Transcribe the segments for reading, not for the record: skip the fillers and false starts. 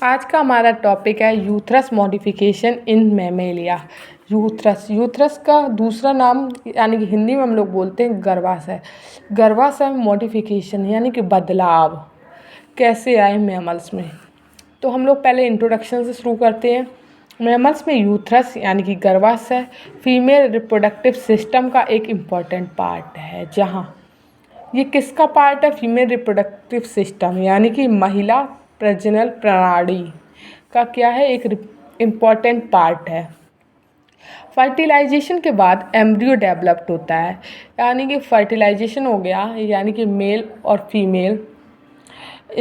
आज का हमारा टॉपिक है यूथरस मॉडिफिकेशन इन मैमेलिया। यूथरस का दूसरा नाम यानी कि हिंदी में हम लोग बोलते हैं गर्भाशय। गर्भाशय मॉडिफिकेशन यानी कि बदलाव कैसे आए मैमल्स में। तो हम लोग पहले इंट्रोडक्शन से शुरू करते हैं। मैमल्स में यूथरस यानी कि गर्भाशय फीमेल रिप्रोडक्टिव सिस्टम का एक इम्पॉर्टेंट पार्ट है। जहाँ ये किसका पार्ट है? फीमेल रिप्रोडक्टिव सिस्टम यानी कि महिला प्रजनन प्रणाली का क्या है? एक इम्पॉर्टेंट पार्ट है। फर्टिलाइजेशन के बाद एम्ब्रियो डेवलप्ड होता है, यानी कि फर्टिलाइजेशन हो गया यानी कि मेल और फीमेल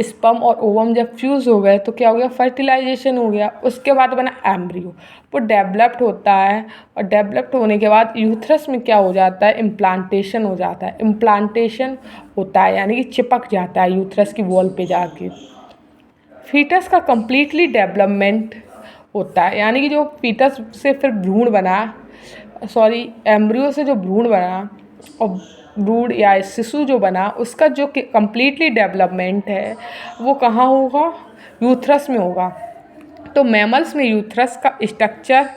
स्पर्म और ओवम जब फ्यूज़ हो गए तो क्या हो गया? फर्टिलाइजेशन हो गया। उसके बाद बना एम्ब्रियो, वो डेवलप्ड होता है और डेवलप्ड होने के बाद यूथरस में क्या हो जाता है? इम्प्लांटेशन हो जाता है। इम्प्लांटेशन होता है यानी कि चिपक जाता है यूथरस की वॉल पे जाके। फीटस का कम्प्लीटली डेवलपमेंट होता है, यानी कि जो फीटस से फिर भ्रूण बना एम्ब्रियो से जो भ्रूण बना और भ्रूण या शिशु जो बना उसका जो कम्प्लीटली डेवलपमेंट है वो कहाँ होगा? यूथरस में होगा। तो मैमल्स में यूथरस का स्ट्रक्चर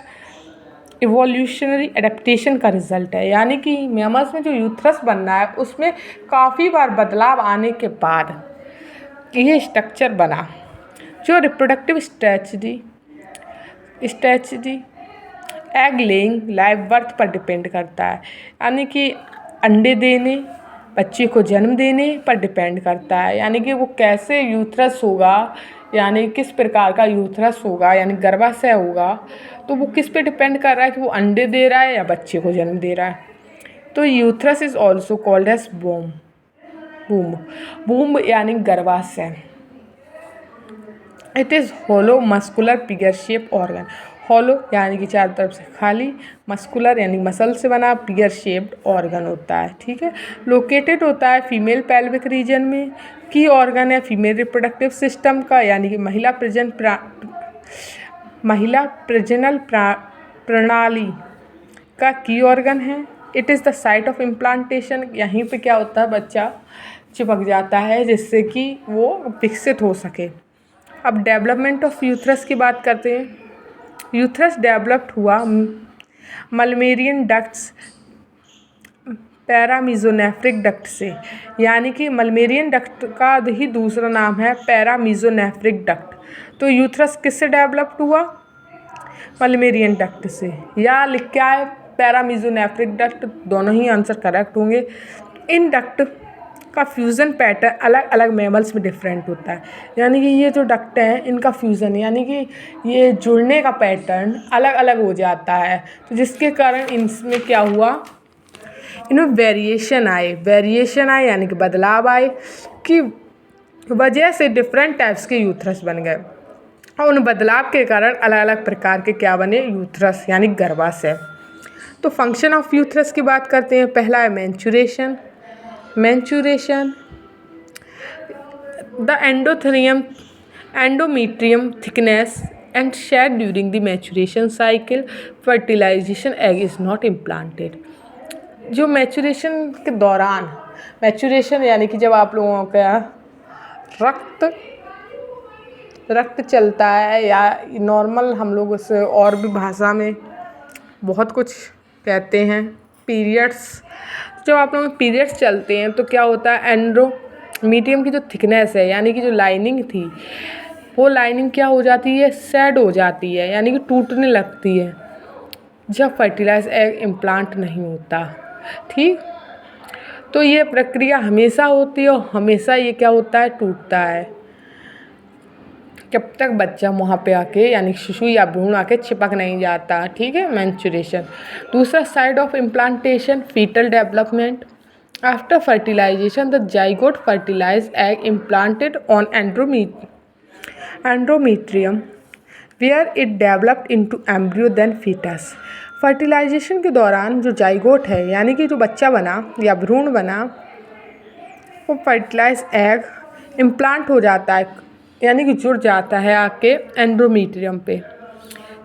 इवोल्यूशनरी एडेप्टेशन का रिजल्ट है, यानी कि मैमल्स में जो यूथरस बनना है उसमें काफ़ी बार बदलाव आने के बाद ये स्ट्रक्चर बना। जो reproductive strategy egg laying live birth पर डिपेंड करता है, यानी कि अंडे देने, बच्चे को जन्म देने पर डिपेंड करता है। यानी कि वो कैसे यूथरस होगा, यानी किस प्रकार का यूथरस होगा यानी गर्भाशय होगा, तो वो किस पे डिपेंड कर रहा है कि वो अंडे दे रहा है या बच्चे को जन्म दे रहा है। तो uterus is also called as womb यानी गर्भाशय। It is hollow muscular pear shape organ. Hollow यानी कि चारों तरफ से खाली, मस्कुलर यानी मसल से बना, पिगर शेप्ड ऑर्गन होता है। ठीक है, लोकेटेड होता है फीमेल पेल्विक रीजन में। की ऑर्गन है फीमेल रिप्रोडक्टिव सिस्टम का, यानी कि महिला प्रजनन प्रणाली का की ऑर्गन है। It is the site of implantation. यहीं पे क्या होता है? बच्चा चिपक जाता है जिससे कि वो विकसित हो सके। अब डेवलपमेंट ऑफ यूथरस की बात करते हैं। यूथरस डेवलप्ड हुआ मल्मेरियन डक्ट्स पैरामीजोनेफ्रिक डक्ट से, यानी कि मल्मेरियन डक्ट का ही दूसरा नाम है पैरामीजोनेफ्रिक डक्ट। तो यूथरस किससे डेवलप्ड हुआ? मल्मेरियन डक्ट से, या लिख के आए पैरामीजोनेफ्रिक डक्ट, दोनों ही आंसर करेक्ट होंगे। इन डक्ट का फ्यूज़न पैटर्न अलग अलग मैमल्स में डिफरेंट होता है, यानी कि ये जो डक्ट हैं इनका फ्यूज़न यानी कि ये जुड़ने का पैटर्न अलग अलग हो जाता है, तो जिसके कारण इनमें क्या हुआ? इनमें वेरिएशन आए यानी कि बदलाव आए कि वजह से डिफरेंट टाइप्स के यूथरस बन गए और उन बदलाव के कारण अलग अलग प्रकार के क्या बने? यूथरस यानी गर्भाशय। तो फंक्शन ऑफ यूथरस की बात करते हैं। पहला है मैंचुरेशन। The endometrium thickness and shed during the maturation cycle. Fertilization egg is not implanted. जो मैचुरेशन के दौरान, मैचुरेशन यानी कि जब आप लोगों का रक्त चलता है, या नॉर्मल हम लोग उसे और भी भाषा में बहुत कुछ कहते हैं, पीरियड्स। जब आप लोगों के पीरियड्स चलते हैं तो क्या होता है? एंडोमीट्रियम की जो थिकनेस है यानी कि जो लाइनिंग थी वो लाइनिंग क्या हो जाती है? शेड हो जाती है, यानी कि टूटने लगती है जब फर्टिलाइज एग इम्प्लांट नहीं होता। ठीक, तो ये प्रक्रिया हमेशा होती है और हमेशा ये क्या होता है? टूटता है जब तक बच्चा वहाँ पे आके यानी शिशु या भ्रूण आके चिपक नहीं जाता। ठीक है, मैंचुरेशन। दूसरा side of implantation, fetal development. After fertilization the zygote fertilize egg implanted on endometrium where it developed into embryo then fetus. Fertilization के दौरान जो जाइगोट है यानी कि जो बच्चा बना या भ्रूण बना वो फर्टिलाइज एग इम्प्लांट हो जाता है, यानी कि जुड़ जाता है आके एंडोमीट्रियम पे,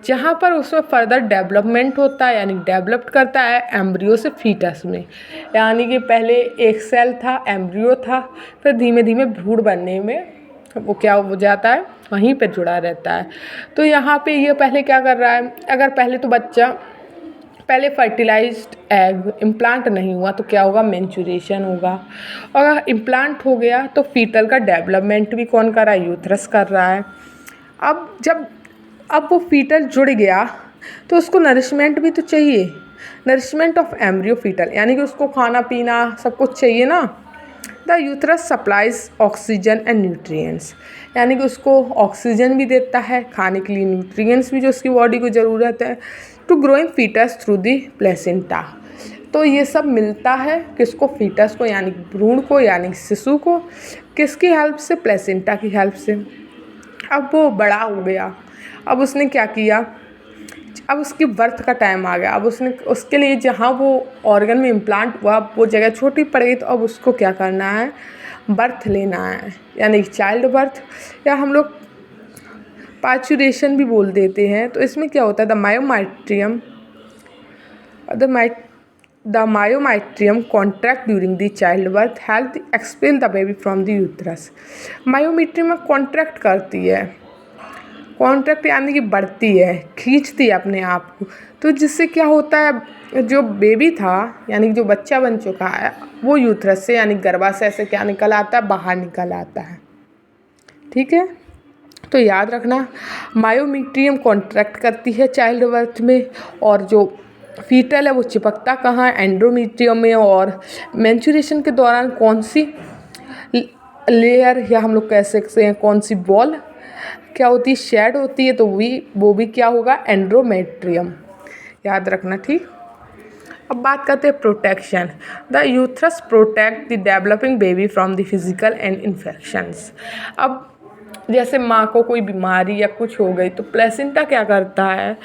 जहाँ पर उसमें फर्दर डेवलपमेंट होता है, यानी डेवलप्ड करता है एम्ब्रियो से फीटस में। यानी कि पहले एक सेल था, एम्ब्रियो था, फिर धीमे धीमे भ्रूण बनने में वो क्या हो जाता है? वहीं पे जुड़ा रहता है। तो यहाँ पे ये पहले क्या कर रहा है, अगर पहले तो बच्चा पहले फर्टिलाइज्ड एग इम्प्लांट नहीं हुआ तो क्या होगा, मैच्योरेशन होगा। और अगर इम्प्लांट हो गया तो फीटल का डेवलपमेंट भी कौन कर रहा है, यूथरस कर रहा है। अब वो फीटल जुड़ गया तो उसको नरिशमेंट भी तो चाहिए, नरिशमेंट ऑफ एम्ब्रियो फीटल, यानी कि उसको खाना पीना सब कुछ चाहिए ना। The uterus supplies oxygen and nutrients, यानी कि उसको ऑक्सीजन भी देता है, खाने के लिए न्यूट्रिएंट्स भी जो उसकी बॉडी को ज़रूरत है, to growing fetus through the placenta. तो ये सब मिलता है किसको, फीटस को, यानी भ्रूण को, यानी शिशु को, किसकी हेल्प से, प्लेसेंटा की हेल्प से। अब वो बड़ा हो गया, अब उसने क्या किया, अब उसकी बर्थ का टाइम आ गया। अब उसने उसके लिए जहाँ वो ऑर्गन में इम्प्लांट हुआ वो जगह छोटी पड़ गई, तो अब उसको क्या करना है, बर्थ लेना है, यानी चाइल्ड बर्थ, या हम लोग पार्चुरेशन भी बोल देते हैं। तो इसमें क्या होता है, the myometrium contract during the child birth help expel the baby from the uterus. Myometrium contract करती है, कॉन्ट्रैक्ट यानी कि बढ़ती है, खींचती है अपने आप को। तो जिससे क्या होता है, जो बेबी था यानी जो बच्चा बन चुका है वो यूथरस से यानी गर्भाशय से क्या निकल आता है, बाहर निकल आता है। ठीक है, तो याद रखना मायोमेट्रियम कॉन्ट्रैक्ट करती है चाइल्ड बर्थ में, और जो फीटल है वो चिपकता कहाँ है, एंडोमेट्रियम में। और मैच्योरेशन के दौरान कौन सी लेयर या हम लोग कह सकते हैं कौन सी बॉल क्या होती है, शेड होती है, तो वो भी क्या होगा, एंडोमेट्रियम। याद रखना। ठीक, अब बात करते हैं protection. The uterus protect the developing baby from the physical and infections. अब जैसे माँ को कोई बीमारी या कुछ हो गई तो प्लेसेंटा क्या करता है,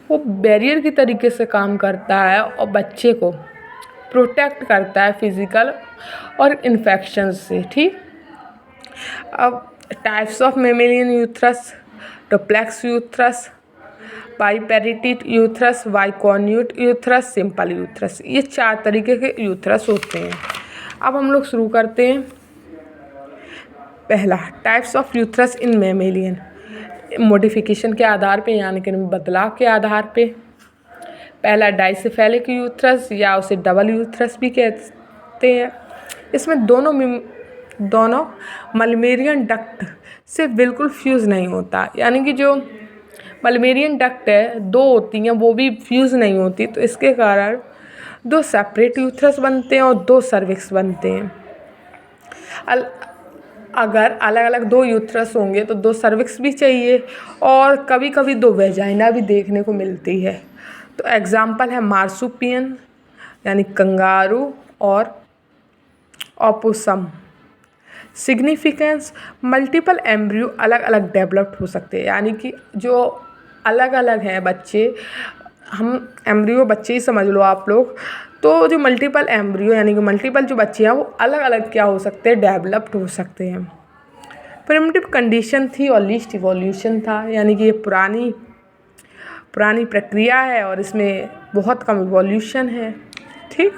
वो बैरियर की तरीके से काम करता है और बच्चे को प्रोटेक्ट करता है फिजिकल और इन्फेक्शन से। ठीक, अब types of mammalian uterus, duplex uterus, bipartite uterus, bicornuate uterus, simple uterus, ये 4 तरीके के यूथरस होते हैं। अब हम लोग शुरू करते हैं। पहला, types of uterus in mammalian, modification के आधार पे यानी कि बदलाव के आधार पे। पहला डाइसेफेलिक यूथरस या उसे डबल यूथरस भी कहते हैं। इसमें दोनों मल्मेरियन डक्ट से बिल्कुल फ्यूज़ नहीं होता, यानी कि जो मल्मेरियन डक्ट है 2 होती हैं वो भी फ्यूज़ नहीं होती, तो इसके कारण 2 सेपरेट यूथरस बनते हैं और 2 सर्विक्स बनते हैं। अगर अलग अलग 2 यूथरस होंगे तो 2 सर्विक्स भी चाहिए, और कभी कभी 2 वेजाइना भी देखने को मिलती है। तो एग्जाम्पल है मार्सुपियन यानी कंगारू और ओपोसम। सिग्निफिकेंस, मल्टीपल एम्ब्रियो अलग अलग डेवलप्ड हो सकते हैं, यानी कि जो अलग अलग हैं बच्चे, हम एम्ब्रियो बच्चे ही समझ लो आप लोग, तो जो मल्टीपल एम्ब्रियो यानी कि मल्टीपल जो बच्चे हैं वो अलग अलग क्या हो सकते हैं, डेवलप्ड हो सकते हैं। प्रिमिटिव कंडीशन थी और लीस्ट इवोल्यूशन था, यानी कि ये पुरानी प्रक्रिया है और इसमें बहुत कम इवोल्यूशन है। ठीक,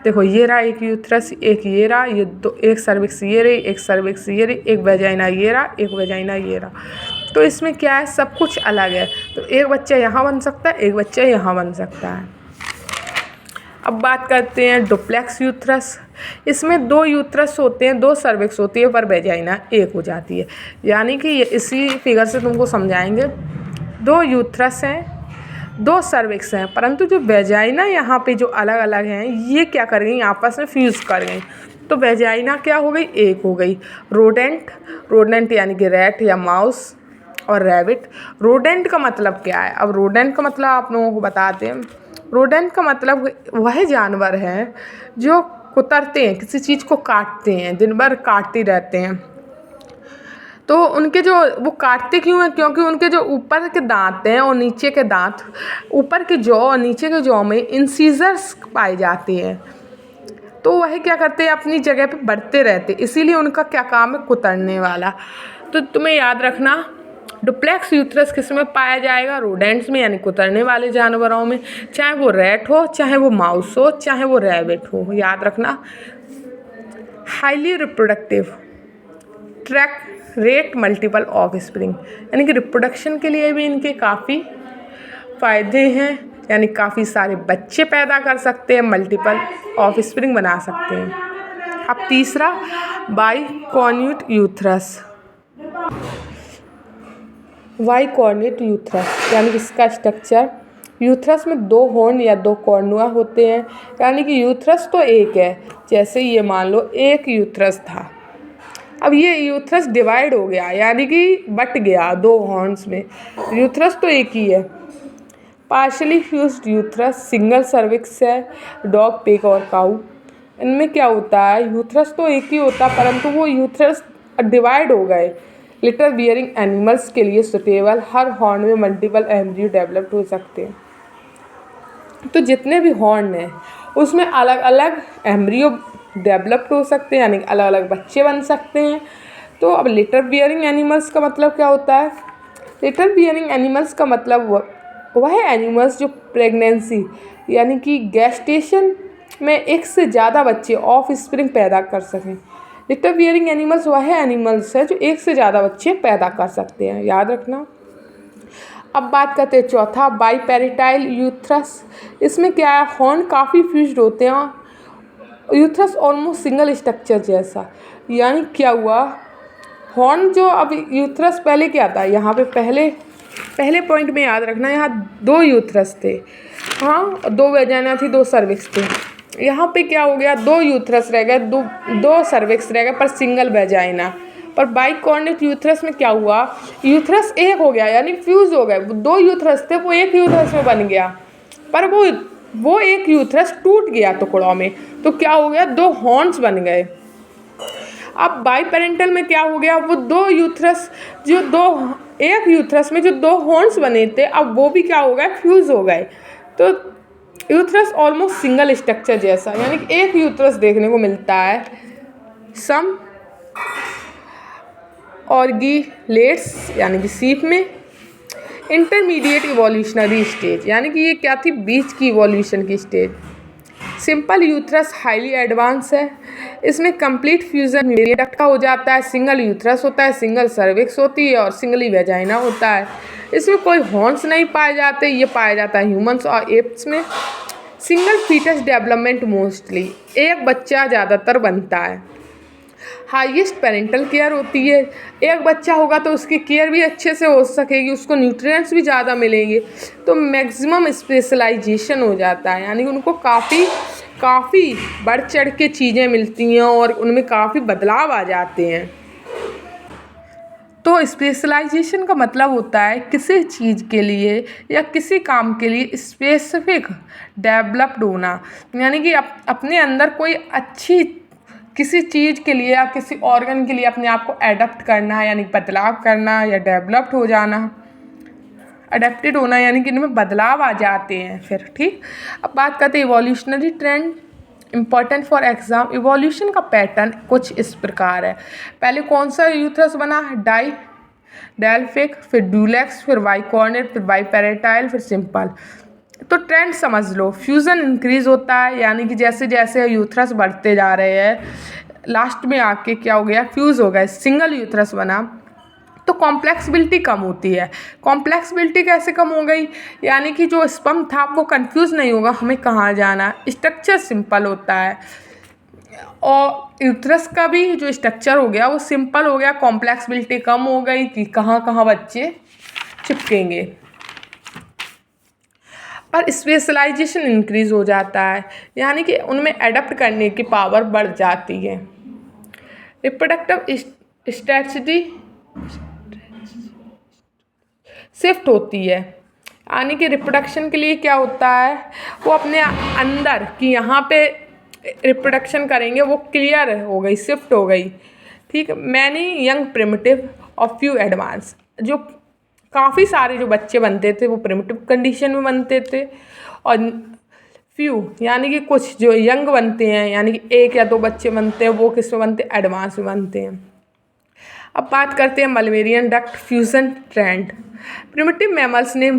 देखो ये रहा एक यूथरस, एक ये रहा, ये 2, एक सर्विक्स ये रही, एक सर्विक्स ये रही, एक वेजाइना ये रहा, एक वेजाइना ये रहा। तो इसमें क्या है, सब कुछ अलग है, तो एक बच्चा यहाँ बन सकता है, एक बच्चा यहाँ बन सकता है। अब बात करते हैं डुप्लेक्स यूथरस। इसमें 2 यूथरस होते हैं, 2 सर्विक्स होती है, पर वेजाइना एक हो जाती है, यानी कि इसी फिगर से तुमको समझाएंगे। 2 यूथरस हैं, 2 सर्विक्स हैं, परंतु जो वेजाइना यहाँ पे जो अलग अलग हैं ये क्या कर गई, आपस में फ्यूज़ कर गई, तो वेजाइना क्या हो गई, एक हो गई। रोडेंट यानी कि रैट या माउस, और रैबिट। रोडेंट का मतलब क्या है, अब रोडेंट का मतलब आप लोगों को बताते हैं। रोडेंट का मतलब वह जानवर हैं जो कुतरते हैं, किसी चीज़ को काटते हैं, दिन भर काटते रहते हैं। तो उनके जो वो काटते क्यों हैं, क्योंकि उनके जो ऊपर के दांत हैं और नीचे के दांत, ऊपर के जॉ और नीचे के जॉ में इंसीजर्स पाए जाते हैं, तो वह क्या करते हैं, अपनी जगह पे बढ़ते रहते, इसीलिए उनका क्या काम है, कुतरने वाला। तो तुम्हें याद रखना डुप्लेक्स यूथरस किस में पाया जाएगा, रोडेंट्स में, यानी कुतरने वाले जानवरों में, चाहे वो रैट हो, चाहे वो माउस हो, चाहे वो रैबिट हो। याद रखना highly reproductive, rate multiple of spring, यानी कि रिप्रोडक्शन के लिए भी इनके काफ़ी फ़ायदे हैं, यानी काफ़ी सारे बच्चे पैदा कर सकते हैं, मल्टीपल ऑफ स्प्रिंग बना सकते हैं। अब तीसरा बाइकॉर्निट यूथरस। बाइकॉर्निट यूथरस यानी कि इसका स्ट्रक्चर, यूथरस में 2 हॉर्न या 2 कॉर्नुआ होते हैं, यानी कि यूथरस तो एक है। जैसे ये मान लो एक यूथरस था, अब ये यूथरस डिवाइड हो गया, यानी कि बट गया 2 हॉर्न्स में। यूथरस तो एक ही है। पार्शली फ्यूज्ड यूथरस सिंगल सर्विक्स है, डॉग, पिग और काऊ। इनमें क्या होता है, यूथरस तो एक ही होता परंतु वो यूथरस डिवाइड हो गए। लिटर बियरिंग एनिमल्स के लिए सुटेबल, हर हॉर्न में मल्टीपल एम्ब्रियो डेवलप्ड हो सकते हैं। तो जितने भी हॉर्न हैं उसमें अलग अलग एम्ब्रियो डेवलप्ड हो सकते हैं, यानी अलग अलग बच्चे बन सकते हैं। तो अब लिटर बियरिंग एनिमल्स का मतलब क्या होता है? लिटर बियरिंग एनिमल्स का मतलब वह एनिमल्स जो प्रेगनेंसी यानी कि गेस्टेशन में एक से ज़्यादा बच्चे ऑफ स्प्रिंग पैदा कर सकें। लिटर बियरिंग एनिमल्स वह एनिमल्स है जो एक से ज़्यादा बच्चे पैदा कर सकते हैं, याद रखना। अब बात करते हैं चौथा बाइपेरिटाइल यूथरस। इसमें क्या है, हॉर्न काफ़ी फ्यूज्ड होते हैं, यूथरस ऑलमोस्ट सिंगल स्ट्रक्चर जैसा। यानी क्या हुआ, हॉर्न जो अब यूथरस पहले क्या था, यहाँ पे पहले पॉइंट में याद रखना, यहाँ 2 यूथरस थे, हाँ 2 वेजाइना थी, 2 सर्विक्स थे। यहाँ पे क्या हो गया, 2 यूथरस रह गए, 2 सर्विक्स रह गए पर सिंगल वेजाइना। पर बाइकॉर्निट यूथरस में क्या हुआ, यूथरस एक हो गया, यानी फ्यूज हो गए। 2 यूथरस थे वो एक यूथरस में बन गया, पर वो एक यूथरस टूट गया टुकड़ों में, तो क्या हो गया, 2 हॉर्न्स बन गए। अब बाइपेरेंटल में क्या हो गया, वो 2 यूथरस एक यूथरस में जो 2 हॉर्न्स बने थे, अब वो भी क्या हो गए, फ्यूज हो गए। तो यूथरस ऑलमोस्ट सिंगल स्ट्रक्चर जैसा, यानी कि एक यूथरस देखने को मिलता है। सम ऑर्गिलेट्स यानी कि सीप में इंटरमीडिएट इवोल्यूशनरी स्टेज, यानी कि ये क्या थी, बीच की इवोल्यूशन की स्टेज। सिंपल यूथरस हाईली एडवांस है, इसमें कंप्लीट फ्यूजन डक्ट का हो जाता है, सिंगल यूथरस होता है, सिंगल सर्विक्स होती है और सिंगली वेजाइना होता है। इसमें कोई हॉर्न्स नहीं पाए जाते, ये पाया जाता है ह्यूमंस और एप्स में। सिंगल फीटस डेवलपमेंट मोस्टली, एक बच्चा ज़्यादातर बनता है। हाईएस्ट पेरेंटल केयर होती है, एक बच्चा होगा तो उसकी केयर भी अच्छे से हो सकेगी, उसको न्यूट्रिएंट्स भी ज़्यादा मिलेंगे, तो मैक्सिमम स्पेशलाइजेशन हो जाता है, यानी उनको काफ़ी बढ़ चढ़ के चीज़ें मिलती हैं और उनमें काफ़ी बदलाव आ जाते हैं। तो स्पेशलाइजेशन का मतलब होता है किसी चीज़ के लिए या किसी काम के लिए स्पेसिफिक डेवलप्ड होना, यानी कि अपने अंदर कोई अच्छी किसी चीज़ के लिए या किसी ऑर्गन के लिए अपने आप को एडप्ट करना, यानी बदलाव करना या डेवलप्ड हो जाना। अडेप्टेड होना यानी कि इनमें बदलाव आ जाते हैं फिर, ठीक। अब बात करते हैं evolutionary trend, important for exam. Evolution का पैटर्न कुछ इस प्रकार है, पहले कौन सा यूथरस बना, डेल्फिक, फिर ड्यूलेक्स, फिर बाइकॉर्निट, फिर बाइपेरेटाइल, फिर सिंपल। तो ट्रेंड समझ लो, फ्यूज़न इंक्रीज होता है, यानी कि जैसे जैसे यूथरस बढ़ते जा रहे हैं, लास्ट में आके क्या हो गया, फ्यूज़ हो गए, सिंगल यूथरस बना। तो कॉम्प्लेक्सिबिलिटी कम होती है। कॉम्प्लेक्सिबिलिटी कैसे कम हो गई, यानी कि जो स्पर्म था वो कंफ्यूज नहीं होगा हमें कहाँ जाना, स्ट्रक्चर सिंपल होता है। और यूथरस का भी जो स्ट्रक्चर हो गया वो सिंपल हो गया, कॉम्प्लेक्सिबिलिटी कम हो गई कि कहाँ कहाँ बच्चे चिपकेंगे। पर स्पेशलाइजेशन इंक्रीज हो जाता है, यानी कि उनमें एडप्ट करने की पावर बढ़ जाती है। रिप्रोडक्टिव स्ट्रेटजी शिफ्ट होती है, यानी कि रिप्रोडक्शन के लिए क्या होता है, वो अपने अंदर कि यहाँ पे रिप्रोडक्शन करेंगे वो क्लियर हो गई, शिफ्ट हो गई, ठीक। मैनी यंग प्रिमिटिव और फ्यू एडवांस, जो काफ़ी सारे जो बच्चे बनते थे वो प्रिमिटिव कंडीशन में बनते थे, और फ्यू यानी कि कुछ जो यंग बनते हैं, यानी कि 1 या 2 बच्चे बनते हैं, वो किस में बनते हैं, एडवांस में बनते हैं। अब बात करते हैं Mullerian duct fusion trend. Primitive mammals ने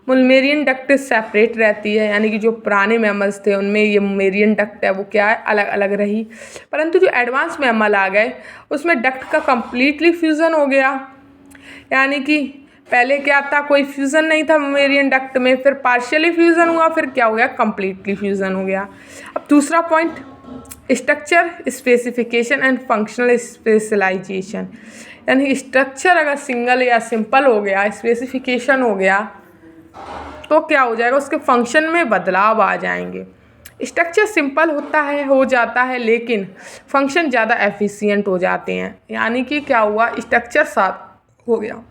मुलमेरियन डक्ट सेपरेट रहती है, यानी कि जो पुराने मैमल्स थे उनमें ये मुलमेरियन डक्ट है वो क्या है, अलग अलग रही। परंतु जो एडवांस मैमल आ गए उसमें डक्ट का कम्प्लीटली फ्यूज़न हो गया, यानी कि पहले क्या था, कोई फ्यूज़न नहीं था मुलमेरियन डक्ट में, फिर पार्शियली फ्यूज़न हुआ, फिर क्या हो गया, कम्प्लीटली फ्यूज़न हो गया। अब दूसरा point, structure specification and functional specialization, यानी स्ट्रक्चर अगर सिंगल या सिंपल हो गया, स्पेसिफिकेशन हो गया, तो क्या हो जाएगा, उसके फंक्शन में बदलाव आ जाएंगे। स्ट्रक्चर सिंपल होता है, हो जाता है, लेकिन फंक्शन ज़्यादा एफिशिएंट हो जाते हैं। यानी कि क्या हुआ, स्ट्रक्चर साफ हो गया,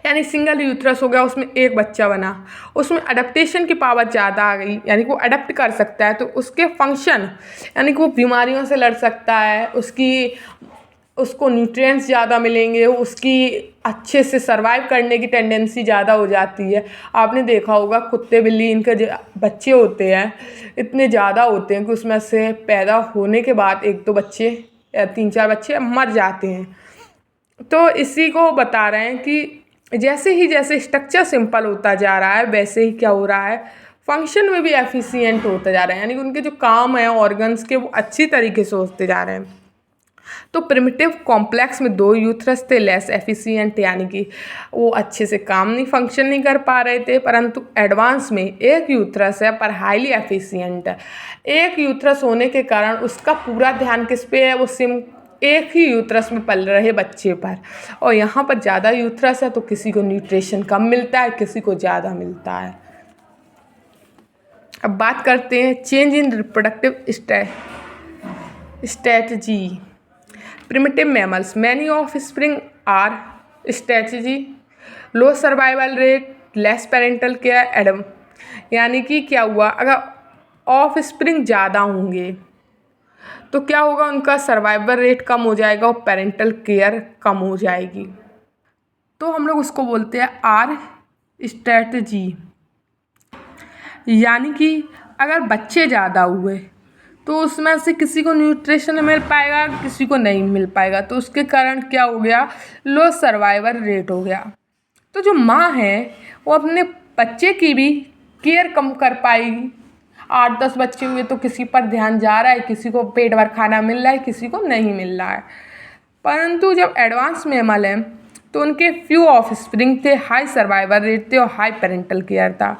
यानी सिंगल यूट्रस हो गया, उसमें एक बच्चा बना, उसमें अडेप्टेशन की पावर ज़्यादा आ गई, यानी कि वो अडेप्ट कर सकता है, तो उसके फंक्शन, यानी कि वो बीमारियों से लड़ सकता है, उसको न्यूट्रिएंट्स ज़्यादा मिलेंगे, उसकी अच्छे से सर्वाइव करने की टेंडेंसी ज़्यादा हो जाती है। आपने देखा होगा कुत्ते बिल्ली इनके जो बच्चे होते हैं इतने ज़्यादा होते हैं कि उसमें से पैदा होने के बाद 1-2 बच्चे या 3-4 बच्चे मर जाते हैं। तो इसी को बता रहे हैं कि जैसे स्ट्रक्चर सिंपल होता जा रहा है वैसे ही क्या हो रहा है, फंक्शन में भी एफिशिएंट होता जा रहा है, यानी कि उनके जो काम है ऑर्गन्स के वो अच्छी तरीके से होते जा रहे हैं। तो प्रिमिटिव कॉम्प्लेक्स में 2 यूथरस थे, लेस एफिशिएंट, यानी कि वो अच्छे से काम नहीं, फंक्शन नहीं कर पा रहे थे। परंतु एडवांस में 1 यूथरस है पर हाईली एफिशिएंट है। 1 यूथरस होने के कारण उसका पूरा ध्यान किस पे है, वो एक ही यूथरस में पल रहे बच्चे पर, और यहाँ पर ज़्यादा यूथरस है तो किसी को न्यूट्रिशन कम मिलता है, किसी को ज़्यादा मिलता है। अब बात करते हैं change in reproductive strategy. Primitive mammals, many offspring r strategy, low survival rate, less parental care एडम, यानी कि क्या हुआ, अगर ऑफ स्प्रिंग ज़्यादा होंगे तो क्या होगा, उनका सर्वाइवल रेट कम हो जाएगा और पेरेंटल केयर कम हो जाएगी। तो हम लोग उसको बोलते हैं आर स्ट्रेटजी, यानी कि अगर बच्चे ज़्यादा हुए तो उसमें से किसी को न्यूट्रिशन मिल पाएगा, किसी को नहीं मिल पाएगा, तो उसके कारण क्या हो गया, लो सर्वाइवल रेट हो गया। तो जो माँ है वो अपने बच्चे की भी केयर कम कर पाएगी। 8-10 बच्चे हुए तो किसी पर ध्यान जा रहा है, किसी को पेट भर खाना मिल रहा है, किसी को नहीं मिल रहा है। परंतु जब एडवांस मैमल है तो उनके फ्यू ऑफ स्प्रिंग थे, हाई सर्वाइवल रेट थे और हाई पेरेंटल केयर था,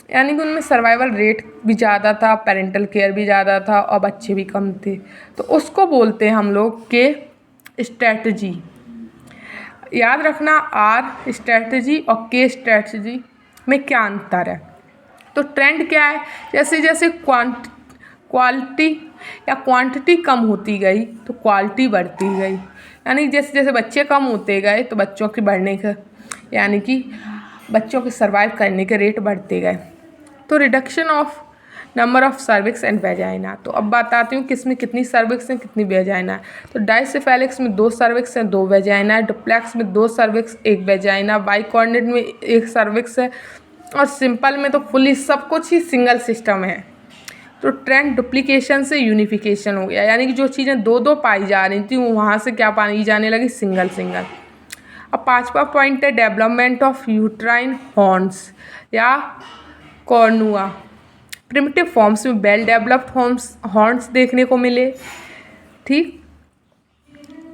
यानी कि उनमें सर्वाइवल रेट भी ज़्यादा था, पेरेंटल केयर भी ज़्यादा था और बच्चे भी कम थे। तो उसको बोलते हैं हम लोग के स्ट्रेटजी। याद रखना आर स्ट्रेटजी और के स्ट्रेटजी में क्या अंतर है। तो ट्रेंड क्या है, जैसे जैसे क्वालिटी या क्वांटिटी कम होती गई तो क्वालिटी बढ़ती गई, यानी जैसे जैसे बच्चे कम होते गए तो बच्चों के बढ़ने का, यानी कि बच्चों के सर्वाइव करने के रेट बढ़ते गए। तो reduction of number of cervix and vagina. तो अब बताती हूँ किस में कितनी सर्विक्स हैं, कितनी वेजाइना है। तो डाइसेफेलिक्स में 2 सर्विक्स हैं, 2 वेजाइना है। डुप्लेक्स में 2 सर्विक्स, 1 वेजाइना। बाइकॉर्नेट में 1 सर्विक्स है, और सिंपल में तो फुली सब कुछ ही सिंगल सिस्टम है। तो ट्रेंड डुप्लीकेशन से यूनिफिकेशन हो गया, यानी कि जो चीज़ें 2-2 पाई जा रही थी वहाँ से क्या पाई जाने लगी, सिंगल सिंगल। अब 5वां पॉइंट है डेवलपमेंट ऑफ यूट्राइन हॉर्न्स या कॉर्नुआ। प्रिमिटिव फॉर्म्स में वेल डेवलप्ड हॉर्न्स देखने को मिले, ठीक,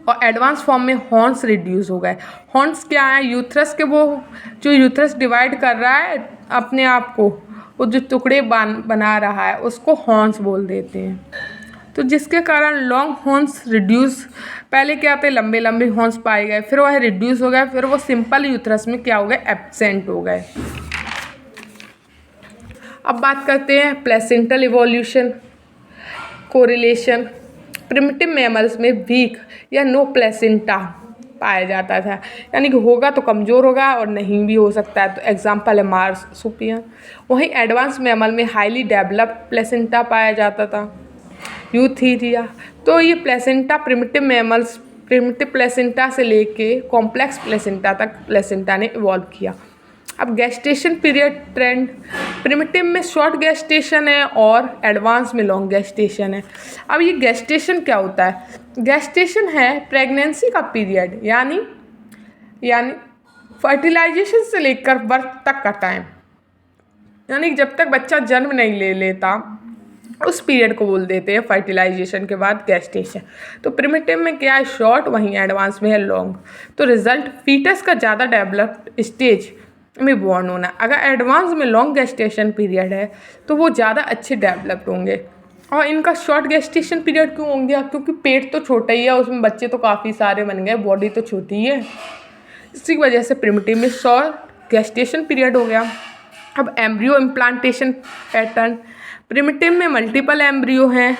और एडवांस फॉर्म में हॉर्न्स रिड्यूस हो गए। हॉर्न्स क्या है, यूथरस के, वो जो यूथरस डिवाइड कर रहा है अपने आप को, वो जो टुकड़े बना रहा है उसको हॉर्न्स बोल देते हैं। तो जिसके कारण लॉन्ग हॉर्न्स रिड्यूस, पहले क्या थे, लंबे लंबे हॉर्न्स पाए गए, फिर वह रिड्यूस हो गए, फिर वो सिंपल यूथरस में क्या हो गए, एब्सेंट हो गए। अब बात करते हैं placental evolution correlation. Primitive mammals में वीक या नो प्लेसेंटा पाया जाता था, यानी कि होगा तो कमज़ोर होगा और नहीं भी हो सकता है। तो एग्जाम्पल है मार्सुपियन। वहीं एडवांस मैमल में हाईली डेवलप्ड प्लेसेंटा पाया जाता था, यूथीरिया। तो ये प्लेसेंटा प्रिमिटिव प्लेसेंटा से लेके कॉम्प्लेक्स प्लेसेंटा तक प्लेसेंटा ने इवॉल्व किया। अब गेस्टेशन पीरियड ट्रेंड, प्रिमिटिव में शॉर्ट गेस्टेशन है और एडवांस में लॉन्ग गेस्टेशन है। अब ये गेस्टेशन क्या होता है, गेस्टेशन है प्रेगनेंसी का पीरियड, यानी फर्टिलाइजेशन से लेकर बर्थ तक का टाइम, यानी कि जब तक बच्चा जन्म नहीं ले लेता उस पीरियड को बोल देते हैं फर्टिलाइजेशन के बाद गेस्टेशन। तो प्रिमिटिव में क्या है, शॉर्ट, वहीं एडवांस में है लॉन्ग। तो रिजल्ट फीटस का ज़्यादा डेवलप्ड स्टेज में बॉर्न होना। अगर एडवांस में लॉन्ग गेस्टेशन पीरियड है तो वो ज़्यादा अच्छे डेवलप्ड होंगे। और इनका शॉर्ट गेस्टेशन पीरियड क्यों होंगे, क्योंकि पेट तो छोटा ही है, उसमें बच्चे तो काफ़ी सारे बन गए, बॉडी तो छोटी ही है, इसी वजह से प्रिमिटिव में शॉर्ट गेस्टेशन पीरियड हो गया। अब एम्ब्रियो इम्प्लांटेशन पैटर्न, प्रिमिटिव में मल्टीपल एम्ब्रियो हैं,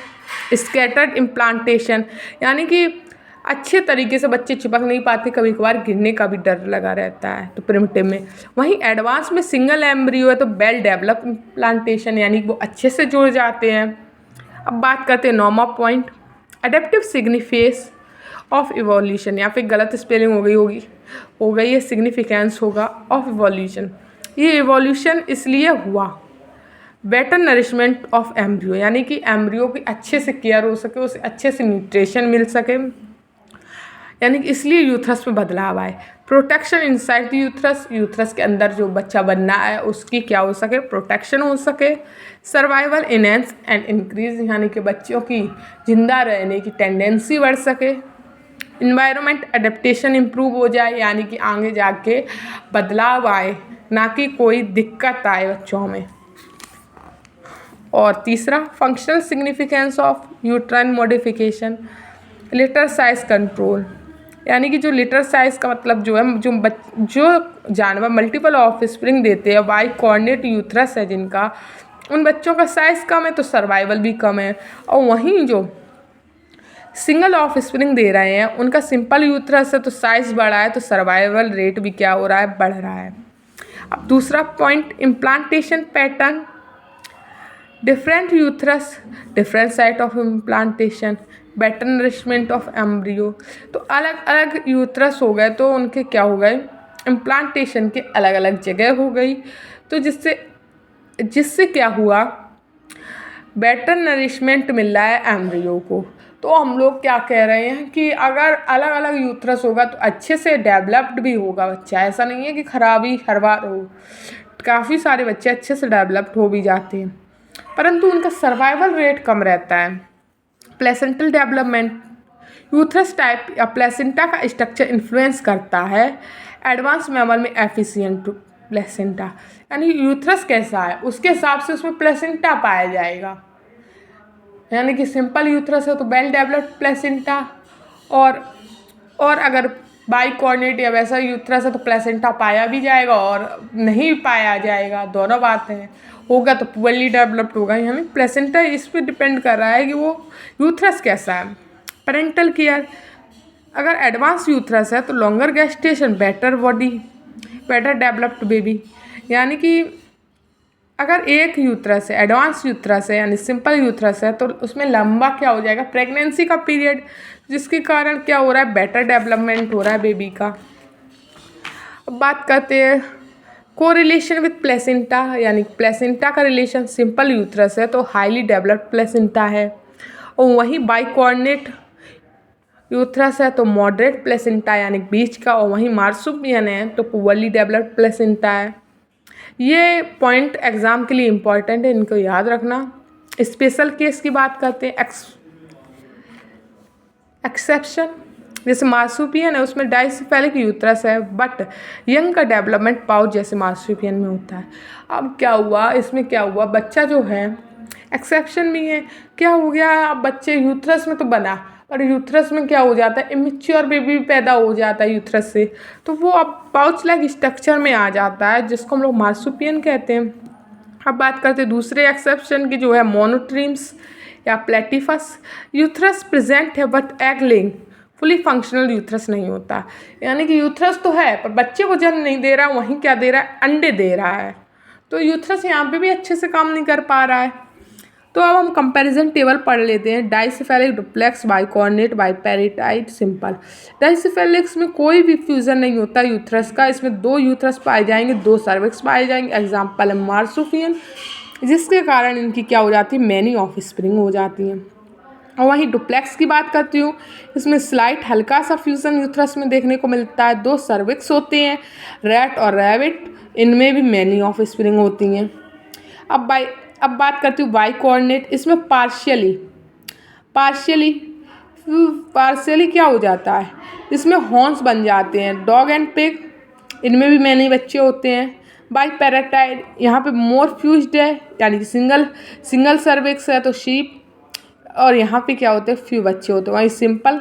स्कैटर्ड इम्प्लांटेशन, यानी कि अच्छे तरीके से बच्चे चिपक नहीं पाते, कभी कभार गिरने का भी डर लगा रहता है, तो प्रिमिटिव में। वहीं एडवांस में सिंगल एम्ब्रियो है तो वेल डेवलप इम्प्लांटेशन, यानी कि वो अच्छे से जुड़ जाते हैं। अब बात करते हैं Norma point, adaptive significance of evolution, या फिर गलत स्पेलिंग हो गई है, सिग्निफिकेंस होगा ऑफ इवोल्यूशन। ये इवोल्यूशन इसलिए हुआ बेटर नरिशमेंट ऑफ एम्ब्रियो, यानी कि एम्ब्रियो की अच्छे से केयर हो सके, उसे अच्छे से न्यूट्रिशन मिल सके, यानी कि इसलिए यूथरस में बदलाव आए। प्रोटेक्शन इनसाइड द यूथरस, यूथरस के अंदर जो बच्चा बनना है उसकी क्या हो सके, प्रोटेक्शन हो सके। सर्वाइवल इनहेंस एंड इंक्रीज, यानी कि बच्चों की जिंदा रहने की टेंडेंसी बढ़ सके। इन्वायरमेंट एडेप्टेशन इम्प्रूव हो जाए, यानी कि आगे जाके बदलाव आए, ना कि कोई दिक्कत आए बच्चों में। और तीसरा functional significance of uterine modification, litre size control, यानी कि जो लिटर साइज का मतलब जो है, जो जानवर मल्टीपल ऑफस्प्रिंग देते हैं, वाई कोऑर्डिनेट यूथरस है जिनका, उन बच्चों का साइज़ कम है तो सर्वाइवल भी कम है। और वहीं जो सिंगल ऑफस्प्रिंग दे रहे हैं उनका सिंपल यूथरस है तो साइज़ बढ़ा है, तो सर्वाइवल रेट भी क्या हो रहा है, बढ़ रहा है। अब दूसरा point, implantation pattern, different uterus, different site of implantation, better nourishment of embryo. तो अलग अलग यूथरस हो गए तो उनके क्या हो गए, इम्प्लांटेशन के अलग अलग जगह हो गई, तो जिससे क्या हुआ, बेटर नरिशमेंट मिल रहा है एम्ब्रियो को। तो हम लोग क्या कह रहे हैं कि अगर अलग अलग यूथरस होगा तो अच्छे से डेवलप्ड भी होगा बच्चा, ऐसा नहीं है कि खराब ही हर बार हो, काफ़ी सारे बच्चे अच्छे से डेवलप्ड हो भी जाते हैं, परंतु उनका सर्वाइवल रेट कम रहता है। प्लेसेंटल डेवलपमेंट, यूथरस टाइप या प्लेसेंटा का स्ट्रक्चर इन्फ्लुएंस करता है एडवांस मैमल में एफिशिएंट प्लेसेंटा, यानी यूथरस कैसा है उसके हिसाब से उसमें प्लेसेंटा पाया जाएगा। यानी कि सिंपल यूथरस है तो वेल डेवलप्ड प्लेसेंटा, और अगर बाई कोऑर्डिनेट या वैसा यूथरस है तो प्लेसेंटा पाया भी जाएगा और नहीं पाया जाएगा, दोनों बातें हैं। होगा तो पुअरली डेवलप्ड होगा, यानी प्लेसेंटा इस पर डिपेंड कर रहा है कि वो यूथरस कैसा है। पेरेंटल केयर, अगर एडवांस यूथरस है तो longer gestation, better body, better developed baby, यानी कि अगर एक यूथरस है, एडवांस यूथरस है यानी सिंपल यूथरस है, तो उसमें लंबा क्या हो जाएगा, प्रेगनेंसी का पीरियड, जिसके कारण क्या हो रहा है, बेटर डेवलपमेंट हो रहा है बेबी का। अब बात करते हैं कोरिलेशन विथ प्लेसेंटा, यानी प्लेसेंटा का रिलेशन सिंपल यूथरस है तो हाईली डेवलप्ड प्लेसेंटा है, और वहीं बाई कोऑर्डिनेट यूथरस है तो मॉडरेट प्लेसेंटा यानी बीच का, और वहीं मार्सुपियन है तो पुअरली डेवलप्ड प्लेसेंटा है। ये पॉइंट एग्ज़ाम के लिए इम्पॉर्टेंट है, इनको याद रखना। स्पेशल केस की बात करते हैं, एक्सेप्शन, जैसे मार्सुपियन है उसमें डाइसेफेलिक यूथरस है बट यंग का डेवलपमेंट पाउच जैसे मार्सुपियन में होता है। अब क्या हुआ, इसमें क्या हुआ, बच्चा जो है एक्सेप्शन भी है, क्या हो गया, अब बच्चे यूथरस में तो बना और यूथरस में क्या हो जाता है, इमेच्योर बेबी भी पैदा हो जाता है यूथरस से, तो वो अब पाउच लाइक स्ट्रक्चर में आ जाता है जिसको हम लोग मार्सुपियन कहते हैं। अब बात करते हैं दूसरे एक्सेप्शन की, जो है मोनोट्रीम्स या प्लेटिफस, यूथरस प्रेजेंट है but egg laying fully functional uterus नहीं होता, यानी कि यूथरस तो है पर बच्चे को जन्म नहीं दे रहा, वहीं क्या दे रहा है, अंडे दे रहा है, तो यूथरस यहाँ पे भी अच्छे से काम नहीं कर पा रहा है। तो अब हम कंपैरिजन टेबल पढ़ लेते हैं। डाइसेफेलिक, डुप्लेक्स, बाइकॉर्नेट, बाइपेरिटाइड, सिंपल। डाइसेफेलिक्स में कोई भी फ्यूजन नहीं होता यूथरस का, इसमें 2 यूथरस पाए जाएंगे, 2 सर्विक्स पाए जाएंगे, एग्जाम्पल है मार्सुपियन, जिसके कारण इनकी क्या हो जाती है, मैनी ऑफ स्प्रिंग हो जाती हैं। और वहीं डुप्लेक्स की बात करती हूँ, इसमें स्लाइट हल्का सा फ्यूज़न यूथरस में देखने को मिलता है। 2 सर्विक्स होते हैं, रैट और रैबिट, इनमें भी मैनी ऑफ स्प्रिंग होती हैं। अब बात करती हूँ वाई कोऑर्डिनेट, इसमें पार्शियली क्या हो जाता है, इसमें हॉर्न्स बन जाते हैं। डॉग एंड पिग, इनमें भी मैनी बच्चे होते हैं। बाई पैराटाइड, यहाँ पे मोर फ्यूज्ड है, यानी कि सिंगल सर्विक्स है तो शीप, और यहाँ पे क्या होते हैं, फ्यू बच्चे होते हैं। वहीं सिंपल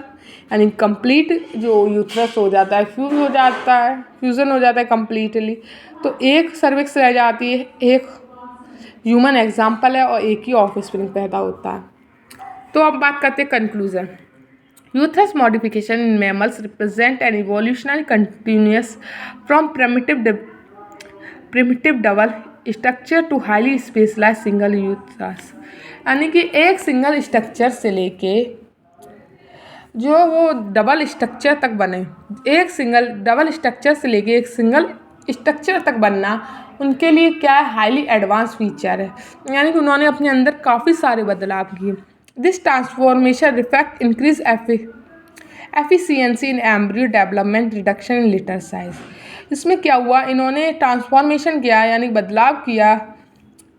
यानी कंप्लीट जो यूथरस हो जाता है, फ्यूज़न हो जाता है कम्प्लीटली, तो एक सर्विक्स रह जाती है, एक ह्यूमन एग्जाम्पल है और एक ही ऑफ स्प्रिंग पैदा होता है। तो अब बात करते हैं conclusion. Uterus modification in mammals represent an evolutionary continuous from primitive double structure to highly specialise single uterus, यानी कि एक सिंगल स्ट्रक्चर से लेके जो वो डबल स्ट्रक्चर तक बने, एक सिंगल स्ट्रक्चर तक बनना उनके लिए क्या है, हाईली एडवांस फीचर है, यानी कि उन्होंने अपने अंदर काफ़ी सारे बदलाव किए। This transformation reflect increase efficiency in embryo development, reduction in litre size. इसमें क्या हुआ, इन्होंने ट्रांसफॉर्मेशन किया यानी बदलाव किया,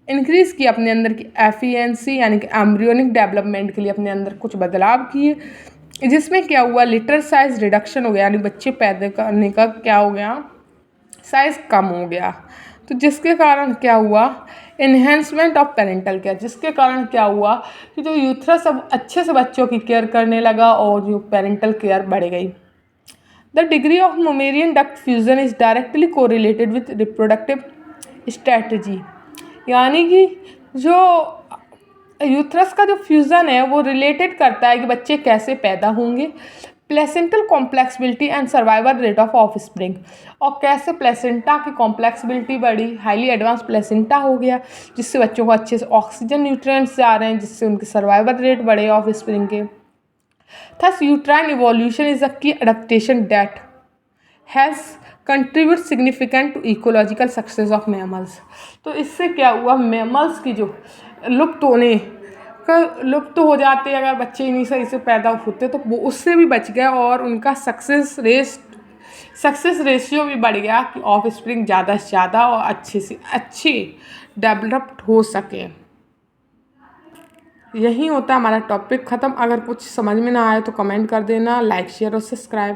इंक्रीज़ किया अपने अंदर की एफिशिएंसी यानी कि एम्ब्रियोनिक डेवलपमेंट के लिए अपने अंदर कुछ बदलाव किए, जिसमें क्या हुआ, लिटर साइज रिडक्शन हो गया, यानी बच्चे पैदा करने का क्या हो गया, साइज़ कम हो गया। तो जिसके कारण क्या हुआ, इन्हेंसमेंट ऑफ पेरेंटल केयर, जिसके कारण क्या हुआ कि जो यूथरस अब अच्छे से बच्चों की केयर करने लगा और जो पेरेंटल केयर बढ़ गई। The degree of Mullerian duct fusion is directly correlated with reproductive strategy, यानी कि जो यूथरस का जो फ्यूज़न है वो रिलेटेड करता है कि बच्चे कैसे पैदा होंगे, placental complexibility and survival rate of offspring, और कैसे प्लेसेंटा की कॉम्प्लेक्सिबिलिटी बढ़ी, हाईली एडवांस प्लेसेंटा हो गया जिससे बच्चों को अच्छे से ऑक्सीजन न्यूट्रिएंट्स जा रहे हैं, जिससे उनके सर्वाइवल रेट बढ़े ऑफस्प्रिंग के। Thus uterine evolution is a key adaptation that has contribute significant to ecological success of mammals. तो इससे क्या हुआ, मैमल्स की जो लुप्त हो जाते हैं अगर बच्चे नहीं सही से पैदा होते, तो वो उससे भी बच गए और उनका सक्सेस रेशियो भी बढ़ गया कि ऑफ स्प्रिंग ज़्यादा से ज़्यादा और अच्छे डेवलप्ड हो सके। यही होता है हमारा टॉपिक ख़त्म। अगर कुछ समझ में ना आए तो कमेंट कर देना, लाइक शेयर और सब्सक्राइब।